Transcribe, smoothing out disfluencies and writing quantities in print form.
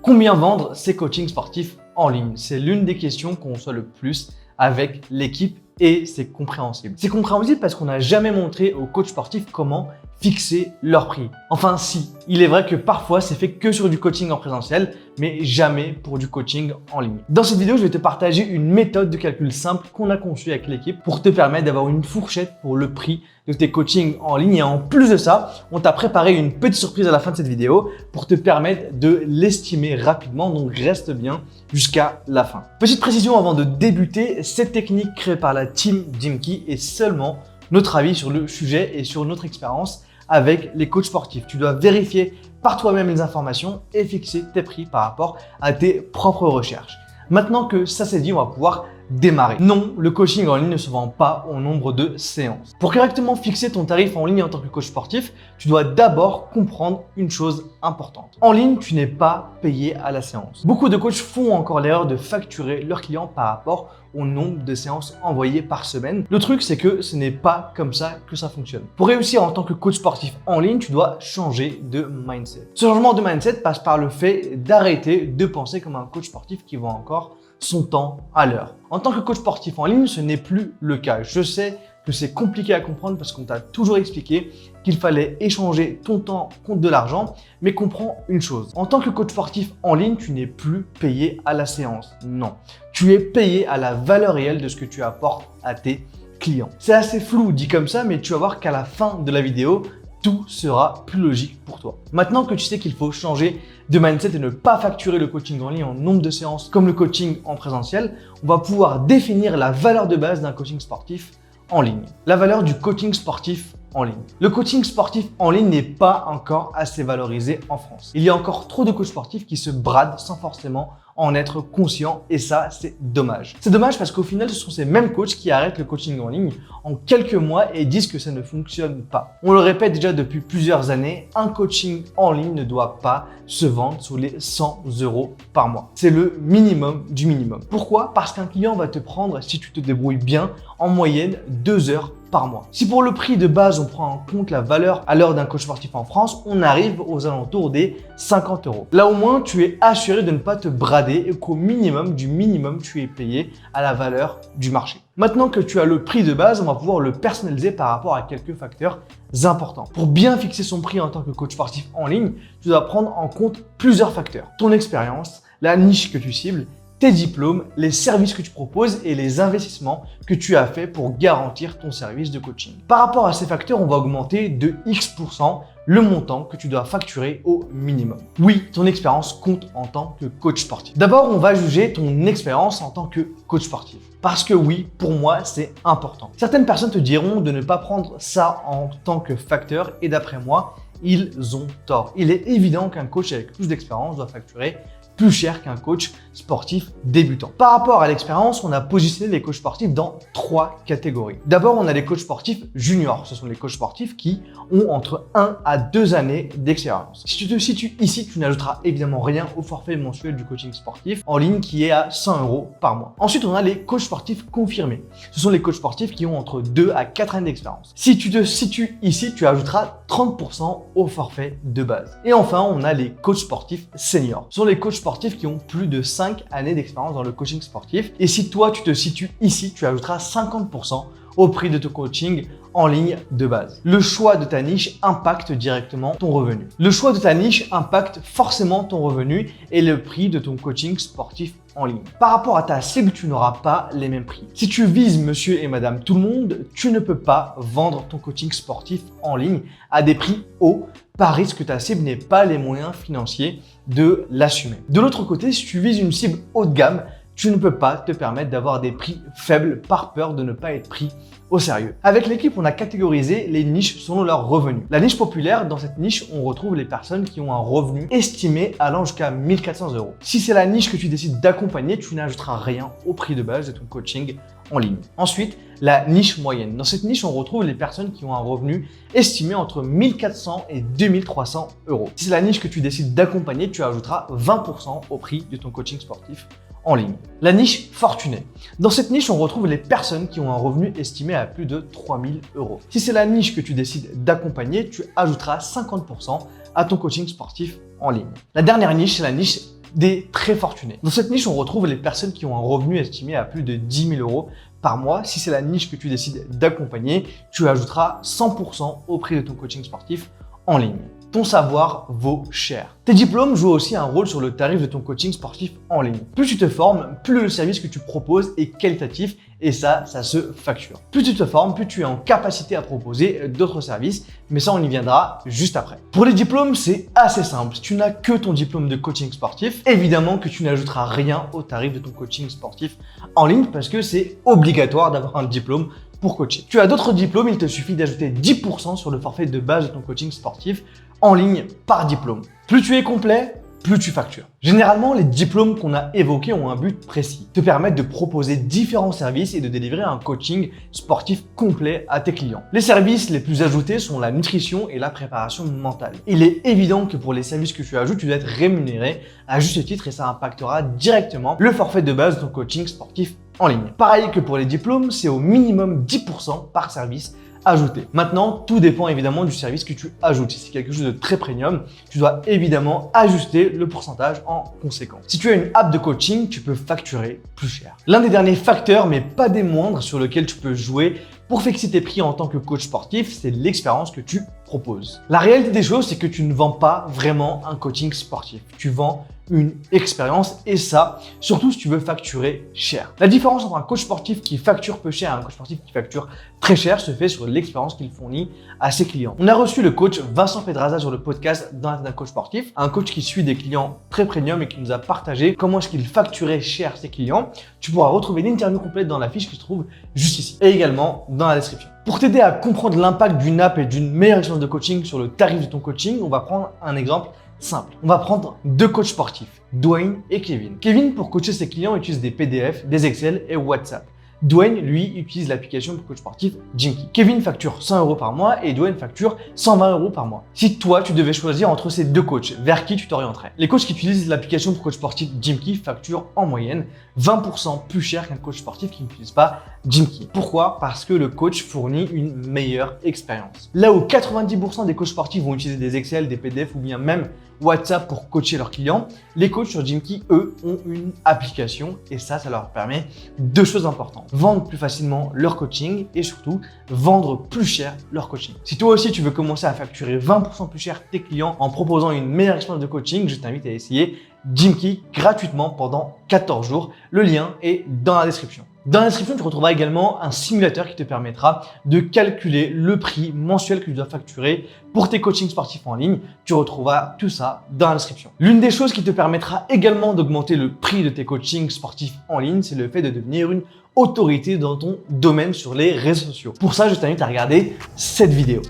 Combien vendre ses coachings sportifs en ligne? C'est l'une des questions qu'on reçoit le plus avec l'équipe et c'est compréhensible. C'est compréhensible parce qu'on n'a jamais montré aux coachs sportifs comment fixer leur prix. Enfin si, il est vrai que parfois c'est fait que sur du coaching en présentiel, mais jamais pour du coaching en ligne. Dans cette vidéo, je vais te partager une méthode de calcul simple qu'on a conçue avec l'équipe pour te permettre d'avoir une fourchette pour le prix de tes coachings en ligne. Et en plus de ça, on t'a préparé une petite surprise à la fin de cette vidéo pour te permettre de l'estimer rapidement. Donc reste bien jusqu'à la fin. Petite précision avant de débuter, cette technique créée par la team Jimkey est seulement notre avis sur le sujet et sur notre expérience avec les coachs sportifs. Tu dois vérifier par toi-même les informations et fixer tes prix par rapport à tes propres recherches. Maintenant que ça c'est dit, on va pouvoir démarrer. Non, le coaching en ligne ne se vend pas au nombre de séances. Pour correctement fixer ton tarif en ligne en tant que coach sportif, tu dois d'abord comprendre une chose importante. En ligne, tu n'es pas payé à la séance. Beaucoup de coachs font encore l'erreur de facturer leurs clients par rapport au nombre de séances envoyées par semaine. Le truc, c'est que ce n'est pas comme ça que ça fonctionne. Pour réussir en tant que coach sportif en ligne, tu dois changer de mindset. Ce changement de mindset passe par le fait d'arrêter de penser comme un coach sportif qui vend encore son temps à l'heure. En tant que coach sportif en ligne, ce n'est plus le cas. Je sais que c'est compliqué à comprendre parce qu'on t'a toujours expliqué qu'il fallait échanger ton temps contre de l'argent, mais comprends une chose. En tant que coach sportif en ligne, tu n'es plus payé à la séance. Non, tu es payé à la valeur réelle de ce que tu apportes à tes clients. C'est assez flou dit comme ça, mais tu vas voir qu'à la fin de la vidéo, tout sera plus logique pour toi. Maintenant que tu sais qu'il faut changer de mindset et ne pas facturer le coaching en ligne en nombre de séances comme le coaching en présentiel, on va pouvoir définir la valeur de base d'un coaching sportif en ligne. La valeur du coaching sportif en ligne. Le coaching sportif en ligne n'est pas encore assez valorisé en France. Il y a encore trop de coachs sportifs qui se bradent sans forcément en être conscient et ça, c'est dommage. C'est dommage parce qu'au final, ce sont ces mêmes coachs qui arrêtent le coaching en ligne en quelques mois et disent que ça ne fonctionne pas. On le répète déjà depuis plusieurs années, un coaching en ligne ne doit pas se vendre sous les 100 € par mois. C'est le minimum du minimum. Pourquoi? Parce qu'un client va te prendre, si tu te débrouilles bien, en moyenne 2 heures par mois. Si pour le prix de base, on prend en compte la valeur à l'heure d'un coach sportif en France, on arrive aux alentours des 50 €. Là au moins, tu es assuré de ne pas te brader et qu'au minimum du minimum, tu es payé à la valeur du marché. Maintenant que tu as le prix de base, on va pouvoir le personnaliser par rapport à quelques facteurs importants. Pour bien fixer son prix en tant que coach sportif en ligne, tu dois prendre en compte plusieurs facteurs. Ton expérience, la niche que tu cibles, tes diplômes, les services que tu proposes et les investissements que tu as fait pour garantir ton service de coaching. Par rapport à ces facteurs, on va augmenter de X% le montant que tu dois facturer au minimum. Oui, ton expérience compte en tant que coach sportif. D'abord, on va juger ton expérience en tant que coach sportif. Parce que oui, pour moi, c'est important. Certaines personnes te diront de ne pas prendre ça en tant que facteur et d'après moi, ils ont tort. Il est évident qu'un coach avec plus d'expérience doit facturer plus cher qu'un coach sportif débutant. Par rapport à l'expérience, on a positionné les coachs sportifs dans 3 catégories. D'abord, on a les coachs sportifs juniors. Ce sont les coachs sportifs qui ont entre 1 à 2 années d'expérience. Si tu te situes ici, tu n'ajouteras évidemment rien au forfait mensuel du coaching sportif en ligne qui est à 100 € par mois. Ensuite, on a les coachs sportifs confirmés. Ce sont les coachs sportifs qui ont entre 2 à 4 années d'expérience. Si tu te situes ici, tu ajouteras 30% au forfait de base. Et enfin, on a les coachs sportifs seniors. Ce sont les coachs sportifs qui ont plus de 5 années d'expérience dans le coaching sportif. Et si toi, tu te situes ici, tu ajouteras 50% au prix de ton coaching en ligne de base. Le choix de ta niche impacte directement ton revenu. Le choix de ta niche impacte forcément ton revenu et le prix de ton coaching sportif en ligne. Par rapport à ta cible, tu n'auras pas les mêmes prix. Si tu vises monsieur et madame tout le monde, tu ne peux pas vendre ton coaching sportif en ligne à des prix hauts par risque que ta cible n'ait pas les moyens financiers de l'assumer. De l'autre côté, si tu vises une cible haut de gamme, tu ne peux pas te permettre d'avoir des prix faibles par peur de ne pas être pris au sérieux. Avec l'équipe, on a catégorisé les niches selon leurs revenus. La niche populaire, dans cette niche, on retrouve les personnes qui ont un revenu estimé allant jusqu'à 1 400 €. Si c'est la niche que tu décides d'accompagner, tu n'ajouteras rien au prix de base de ton coaching en ligne. Ensuite, la niche moyenne. Dans cette niche, on retrouve les personnes qui ont un revenu estimé entre 1 400 et 2 300 €. Si c'est la niche que tu décides d'accompagner, tu ajouteras 20% au prix de ton coaching sportif en ligne. La niche fortunée. Dans cette niche, on retrouve les personnes qui ont un revenu estimé à plus de 3 000 €. Si c'est la niche que tu décides d'accompagner, tu ajouteras 50% à ton coaching sportif en ligne. La dernière niche, c'est la niche des très fortunés. Dans cette niche, on retrouve les personnes qui ont un revenu estimé à plus de 10 000 euros par mois. Si c'est la niche que tu décides d'accompagner, tu ajouteras 100% au prix de ton coaching sportif en ligne. Ton savoir vaut cher. Tes diplômes jouent aussi un rôle sur le tarif de ton coaching sportif en ligne. Plus tu te formes, plus le service que tu proposes est qualitatif et ça se facture. Plus tu te formes, plus tu es en capacité à proposer d'autres services, mais ça on y viendra juste après. Pour les diplômes, c'est assez simple. Si tu n'as que ton diplôme de coaching sportif, évidemment que tu n'ajouteras rien au tarif de ton coaching sportif en ligne parce que c'est obligatoire d'avoir un diplôme pour coacher. Tu as d'autres diplômes, il te suffit d'ajouter 10% sur le forfait de base de ton coaching sportif en ligne par diplôme. Plus tu es complet, plus tu factures. Généralement, les diplômes qu'on a évoqués ont un but précis, te permettre de proposer différents services et de délivrer un coaching sportif complet à tes clients. Les services les plus ajoutés sont la nutrition et la préparation mentale. Il est évident que pour les services que tu ajoutes, tu dois être rémunéré à juste titre et ça impactera directement le forfait de base de ton coaching sportif en ligne. Pareil que pour les diplômes, c'est au minimum 10% par service ajouté. Maintenant, tout dépend évidemment du service que tu ajoutes. Si c'est quelque chose de très premium, tu dois évidemment ajuster le pourcentage en conséquence. Si tu as une app de coaching, tu peux facturer plus cher. L'un des derniers facteurs, mais pas des moindres, sur lequel tu peux jouer pour fixer tes prix en tant que coach sportif, c'est l'expérience que tu proposes. La réalité des choses, c'est que tu ne vends pas vraiment un coaching sportif. Tu vends une expérience et ça, surtout si tu veux facturer cher. La différence entre un coach sportif qui facture peu cher et un coach sportif qui facture très cher se fait sur l'expérience qu'il fournit à ses clients. On a reçu le coach Vincent Pedraza sur le podcast d'un coach sportif, un coach qui suit des clients très premium et qui nous a partagé comment est-ce qu'il facturait cher ses clients. Tu pourras retrouver l'interview complète dans la fiche qui se trouve juste ici et également dans la description. Pour t'aider à comprendre l'impact d'une app et d'une meilleure expérience de coaching sur le tarif de ton coaching, on va prendre un exemple simple. On va prendre deux coachs sportifs, Dwayne et Kevin. Kevin, pour coacher ses clients, utilise des PDF, des Excel et WhatsApp. Dwayne, lui, utilise l'application pour coach sportif Gymkey. Kevin facture 100 euros par mois et Dwayne facture 120 euros par mois. Si toi, tu devais choisir entre ces deux coachs, vers qui tu t'orienterais? Les coachs qui utilisent l'application pour coach sportif Gymkey facturent en moyenne 20% plus cher qu'un coach sportif qui n'utilise pas Gymkey. Pourquoi? Parce que le coach fournit une meilleure expérience. Là où 90% des coachs sportifs vont utiliser des Excel, des PDF ou bien même WhatsApp pour coacher leurs clients, les coachs sur Gymkey, eux, ont une application et ça leur permet deux choses importantes. Vendre plus facilement leur coaching et surtout vendre plus cher leur coaching. Si toi aussi tu veux commencer à facturer 20% plus cher tes clients en proposant une meilleure expérience de coaching, je t'invite à essayer Gymkey gratuitement pendant 14 jours. Le lien est dans la description. Dans la description, tu retrouveras également un simulateur qui te permettra de calculer le prix mensuel que tu dois facturer pour tes coachings sportifs en ligne. Tu retrouveras tout ça dans la description. L'une des choses qui te permettra également d'augmenter le prix de tes coachings sportifs en ligne, c'est le fait de devenir une autorité dans ton domaine sur les réseaux sociaux. Pour ça, je t'invite à regarder cette vidéo.